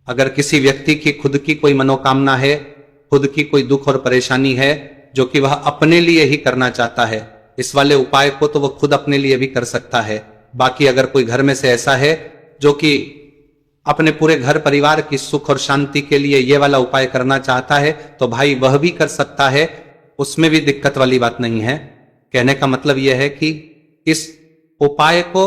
अगर किसी व्यक्ति की खुद की कोई मनोकामना है, खुद की कोई दुख और परेशानी है जो कि वह अपने लिए ही करना चाहता है, इस वाले उपाय को तो वह खुद अपने लिए भी कर सकता है। बाकी अगर कोई घर में से ऐसा है जो कि अपने पूरे घर परिवार की सुख और शांति के लिए ये वाला उपाय करना चाहता है, तो भाई वह भी कर सकता है, उसमें भी दिक्कत वाली बात नहीं है। कहने का मतलब यह है कि इस उपाय को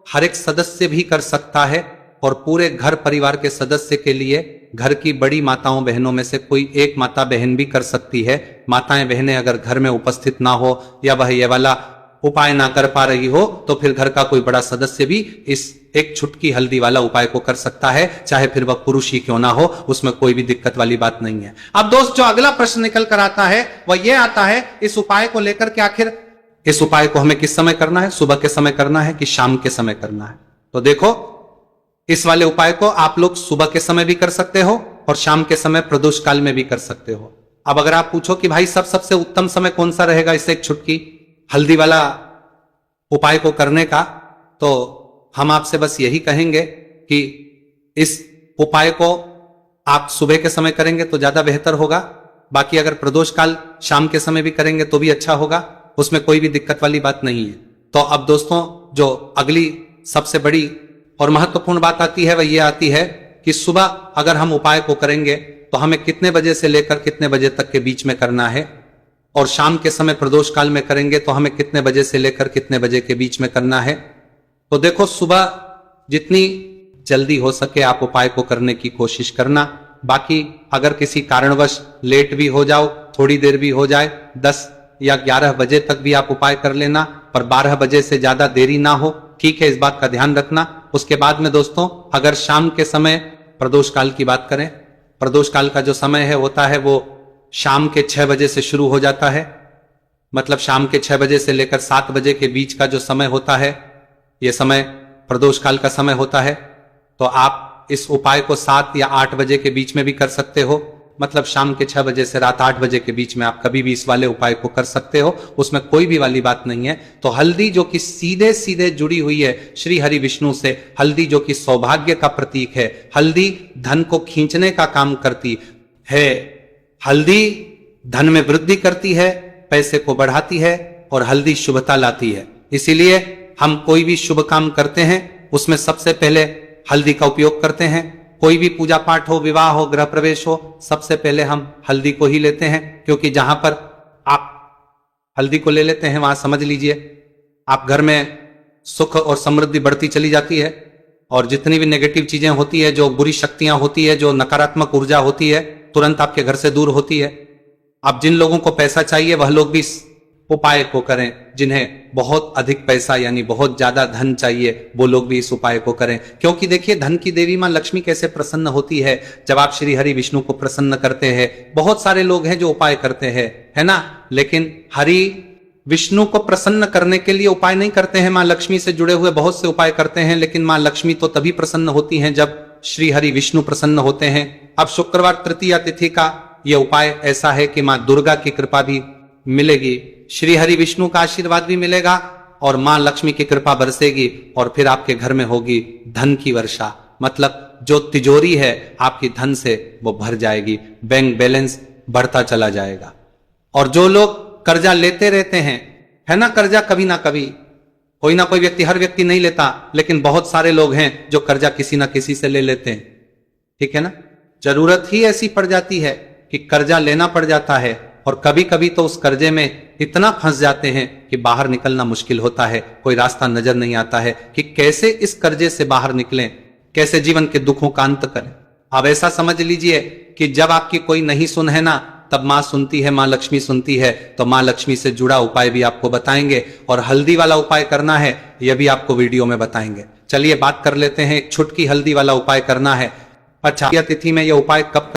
हर एक सदस्य भी कर सकता है और पूरे घर परिवार के सदस्य के लिए घर की बड़ी माताओं बहनों में से कोई एक माता बहन भी कर सकती है। माताएं बहनें अगर घर में उपस्थित ना हो या वह ये वाला उपाय ना कर पा रही हो, तो फिर घर का कोई बड़ा सदस्य भी इस एक छुटकी हल्दी वाला उपाय को कर सकता है, चाहे फिर वह पुरुष ही क्यों ना हो, उसमें कोई भी दिक्कत वाली बात नहीं है। अब दोस्त, जो अगला प्रश्न निकल कर आता है वह यह आता है इस उपाय को लेकर के आखिर इस उपाय को हमें किस समय करना है, सुबह के समय करना है कि शाम के समय करना है? तो देखो, इस वाले उपाय को आप लोग सुबह के समय भी कर सकते हो और शाम के समय प्रदोष काल में भी कर सकते हो। अब अगर आप पूछो कि भाई सबसे उत्तम समय कौन सा रहेगा इससे एक छुटकी हल्दी वाला उपाय को करने का, तो हम आपसे बस यही कहेंगे कि इस उपाय को आप सुबह के समय करेंगे तो ज्यादा बेहतर होगा। बाकी अगर प्रदोष काल शाम के समय भी करेंगे तो भी अच्छा होगा, उसमें कोई भी दिक्कत वाली बात नहीं है। तो अब दोस्तों, जो अगली सबसे बड़ी और महत्वपूर्ण बात आती है वह ये आती है कि सुबह अगर हम उपाय को करेंगे तो हमें कितने बजे से लेकर कितने बजे तक के बीच में करना है, और शाम के समय प्रदोष काल में करेंगे तो हमें कितने बजे से लेकर कितने बजे के बीच में करना है। तो देखो, सुबह जितनी जल्दी हो सके आप उपाय को करने की कोशिश करना। बाकी अगर किसी कारणवश लेट भी हो जाओ, थोड़ी देर भी हो जाए, 10 या 11 बजे तक भी आप उपाय कर लेना, पर 12 बजे से ज्यादा देरी ना हो, ठीक है, इस बात का ध्यान रखना। उसके बाद में दोस्तों, अगर शाम के समय प्रदोष काल की बात करें, प्रदोष काल का जो समय है होता है वो शाम के 6 बजे से शुरू हो जाता है। मतलब शाम के 6 बजे से लेकर 7 बजे के बीच का जो समय होता है, यह समय प्रदोष काल का समय होता है। तो आप इस उपाय को 7 या 8 बजे के बीच में भी कर सकते हो। मतलब शाम के 6 बजे से रात 8 बजे के बीच में आप कभी भी इस वाले उपाय को कर सकते हो, उसमें कोई भी वाली बात नहीं है। तो हल्दी जो कि सीधे सीधे जुड़ी हुई है श्री हरि विष्णु से, हल्दी जो कि सौभाग्य का प्रतीक है, हल्दी धन को खींचने का काम करती है, हल्दी धन में वृद्धि करती है, पैसे को बढ़ाती है और हल्दी शुभता लाती है। इसीलिए हम कोई भी शुभ काम करते हैं उसमें सबसे पहले हल्दी का उपयोग करते हैं। कोई भी पूजा पाठ हो, विवाह हो, गृह प्रवेश हो, सबसे पहले हम हल्दी को ही लेते हैं, क्योंकि जहां पर आप हल्दी को ले लेते हैं वहां समझ लीजिए आप घर में सुख और समृद्धि बढ़ती चली जाती है, और जितनी भी नेगेटिव चीजें होती है, जो बुरी शक्तियां होती है, जो नकारात्मक ऊर्जा होती है, तुरंत आपके घर से दूर होती है। अब जिन लोगों को पैसा चाहिए वह लोग भी इस उपाय को करें, जिन्हें बहुत अधिक पैसा यानी बहुत ज्यादा धन चाहिए वो लोग भी इस उपाय को करें। क्योंकि देखिए, धन की देवी मां लक्ष्मी कैसे प्रसन्न होती है जब आप श्री हरि विष्णु को प्रसन्न करते हैं। बहुत सारे लोग हैं जो उपाय करते हैं, है ना, लेकिन हरि विष्णु को प्रसन्न करने के लिए उपाय नहीं करते हैं। मां लक्ष्मी से जुड़े हुए बहुत से उपाय करते हैं, लेकिन मां लक्ष्मी तो तभी प्रसन्न होती हैं जब श्री हरि विष्णु प्रसन्न होते हैं। अब शुक्रवार तृतीया तिथि का यह उपाय ऐसा है कि मां दुर्गा की कृपा भी मिलेगी, श्री हरि विष्णु का आशीर्वाद भी मिलेगा और मां लक्ष्मी की कृपा बरसेगी, और फिर आपके घर में होगी धन की वर्षा। मतलब जो तिजोरी है आपकी धन से वो भर जाएगी, बैंक बैलेंस बढ़ता चला जाएगा। और जो लोग कर्जा लेते रहते हैं, है ना, कर्जा कभी ना कभी कोई ना कोई व्यक्ति, हर व्यक्ति नहीं लेता, लेकिन बहुत सारे लोग हैं जो कर्जा किसी ना किसी से ले लेते हैं, ठीक है ना। जरूरत ही ऐसी पड़ जाती है कि कर्जा लेना पड़ जाता है, और कभी कभी तो उस कर्जे में इतना फंस जाते हैं कि बाहर निकलना मुश्किल होता है, कोई रास्ता नजर नहीं आता है कि कैसे इस कर्जे से बाहर निकलें, कैसे जीवन के दुखों का अंत करें। अब ऐसा समझ लीजिए कि जब आपकी कोई नहीं सुन है ना, तब मां सुनती है, मां लक्ष्मी सुनती है। तो मां लक्ष्मी से जुड़ा उपाय भी आपको बताएंगे, और हल्दी वाला उपाय करना है यह भी आपको वीडियो में बताएंगे। चलिए बात कर लेते हैं, एक छुटकी हल्दी वाला उपाय करना है। अच्छा, तिथि में यह उपाय कब